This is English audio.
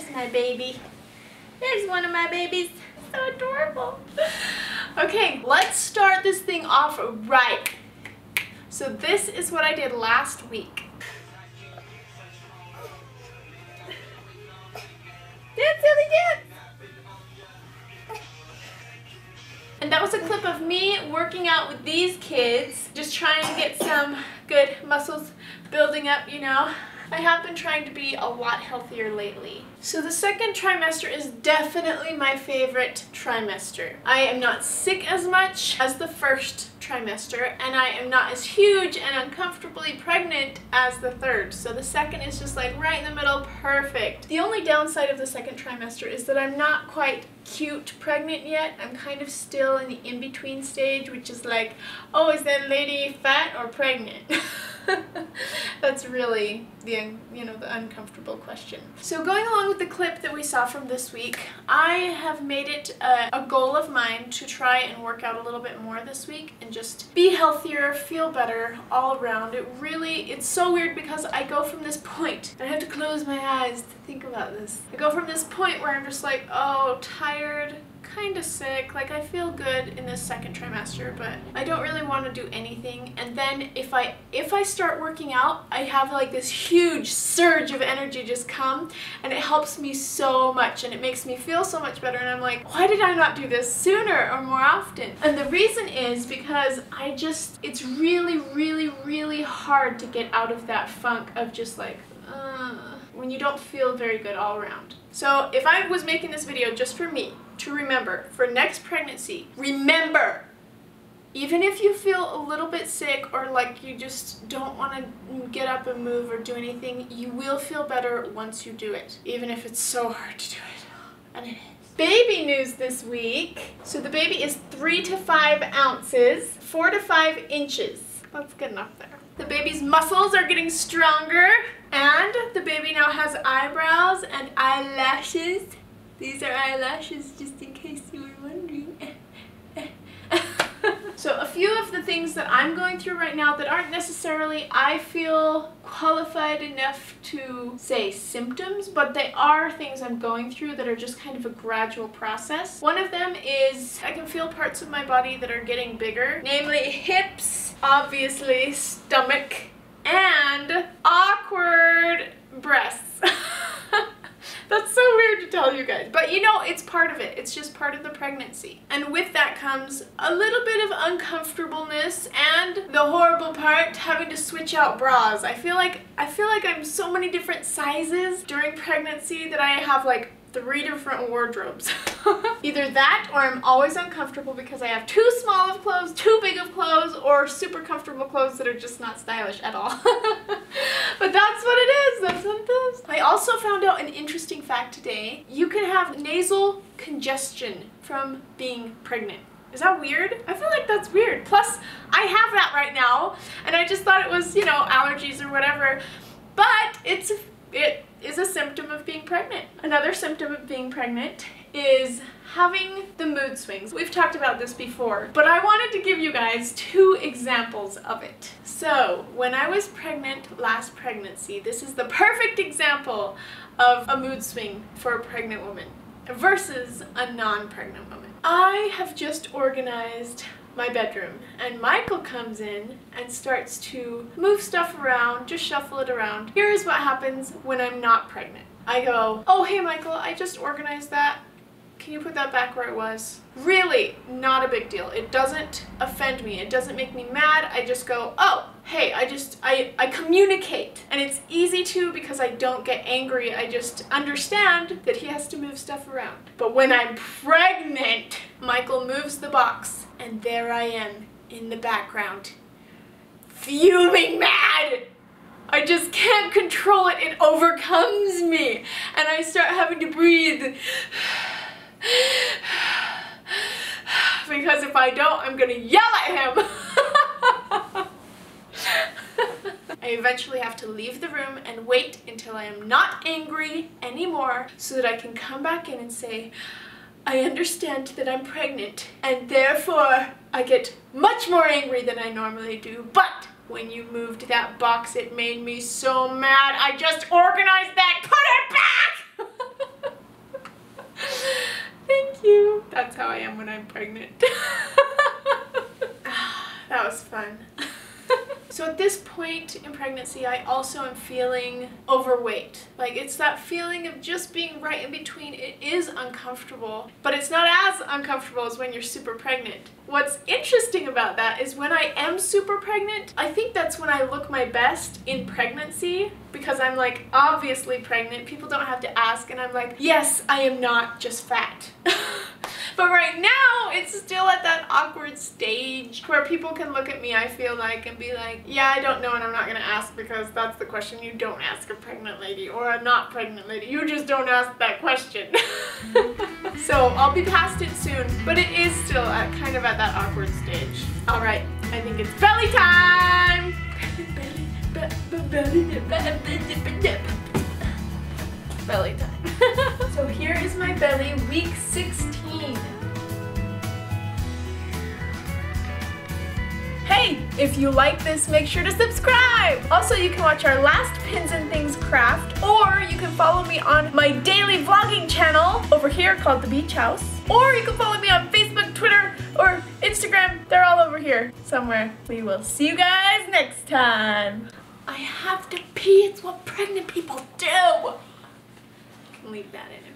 There's my baby. There's one of my babies. So adorable. Okay, let's start this thing off right. So this is what I did last week. Dance, silly dance! And that was a clip of me working out with these kids, just trying to get some good muscles building up, you know. I have been trying to be a lot healthier lately. So the second trimester is definitely my favorite trimester. I am not sick as much as the first trimester, and I am not as huge and uncomfortably pregnant as the third. So the second is just like right in the middle, perfect. The only downside of the second trimester is that I'm not quite cute pregnant yet. I'm kind of still in the in-between stage, which is like, oh, is that lady fat or pregnant? That's really the, you know, the uncomfortable question. So going along with the clip that we saw from this week, I have made it a goal of mine to try and work out a little bit more this week and just be healthier, feel better all around. It's so weird because I go from this point, and I have to close my eyes to think about this. I go from this point where I'm just like, oh, tired, kind of sick, like I feel good in this second trimester, but I don't really want to do anything. And then if I start working out, I have like this huge surge of energy just come, and it helps me so much, and it makes me feel so much better, and I'm like, why did I not do this sooner or more often? And the reason is because it's really hard to get out of that funk of just like, when you don't feel very good all around. So if I was making this video just for me, to remember, for next pregnancy, remember, even if you feel a little bit sick or like you just don't want to get up and move or do anything, you will feel better once you do it, even if it's so hard to do it. And it is. Baby news this week. So the baby is 3 to 5 ounces, 4 to 5 inches. That's good enough there. The baby's muscles are getting stronger, and the baby now has eyebrows and eyelashes. These are eyelashes, just in case you were wondering. So a few of the things that I'm going through right now that aren't necessarily, I feel, qualified enough to say symptoms, but they are things I'm going through that are just kind of a gradual process. One of them is I can feel parts of my body that are getting bigger, namely hips, obviously stomach, and awkward breasts. That's so weird to tell you guys, but you know, it's part of it. It's just part of the pregnancy. And with that comes a little bit of uncomfortableness, and the horrible part, having to switch out bras. I feel like I'm so many different sizes during pregnancy that I have like 3 different wardrobes. Either that, or I'm always uncomfortable because I have too small of clothes, too big of clothes, or super comfortable clothes that are just not stylish at all. But that's what it is. That's what it is. I also found out an interesting fact today. You can have nasal congestion from being pregnant. Is that weird? I feel like that's weird. Plus, I have that right now, and I just thought it was, you know, allergies or whatever. But it is a symptom of being pregnant. Another symptom of being pregnant is having the mood swings. We've talked about this before, but I wanted to give you guys 2 examples of it. So when I was pregnant last pregnancy, this is the perfect example of a mood swing for a pregnant woman versus a non-pregnant woman. I have just organized my bedroom, and Michael comes in and starts to move stuff around, just shuffle it around. Here's what happens when I'm not pregnant. I go, oh hey Michael, I just organized that. Can you put that back where it was? Really, not a big deal. It doesn't offend me. It doesn't make me mad. I just go, oh, hey, I communicate. And it's easy to because I don't get angry. I just understand that he has to move stuff around. But when I'm pregnant, Michael moves the box, and there I am in the background, fuming mad. I just can't control it. It overcomes me. And I start having to breathe. Because if I don't, I'm gonna yell at him. I eventually have to leave the room and wait until I am not angry anymore so that I can come back in and say, I understand that I'm pregnant, and therefore I get much more angry than I normally do, but when you moved that box, it made me so mad. I just organized that. Put it back! I'm pregnant. That was fun. So at this point in pregnancy, I also am feeling overweight. Like, it's that feeling of just being right in between. It is uncomfortable, but it's not as uncomfortable as when you're super pregnant. What's interesting about that is when I am super pregnant, I think that's when I look my best in pregnancy, because I'm like obviously pregnant. People don't have to ask, and I'm like, yes, I am not just fat. But right now, it's still at that awkward stage where people can look at me, I feel like, and be like, yeah, I don't know and I'm not gonna ask, because that's the question you don't ask a pregnant lady or a not pregnant lady. You just don't ask that question. So I'll be past it soon, but it is still kind of at that awkward stage. All right, I think it's belly time. Belly time. So here is my belly, week 16. Hey, if you like this, make sure to subscribe. Also, you can watch our last Pins and Things craft, or you can follow me on my daily vlogging channel over here called The Beach House. Or you can follow me on Facebook, Twitter, or Instagram. They're all over here somewhere. We will see you guys next time. I have to pee. It's what pregnant people do. I can leave that in.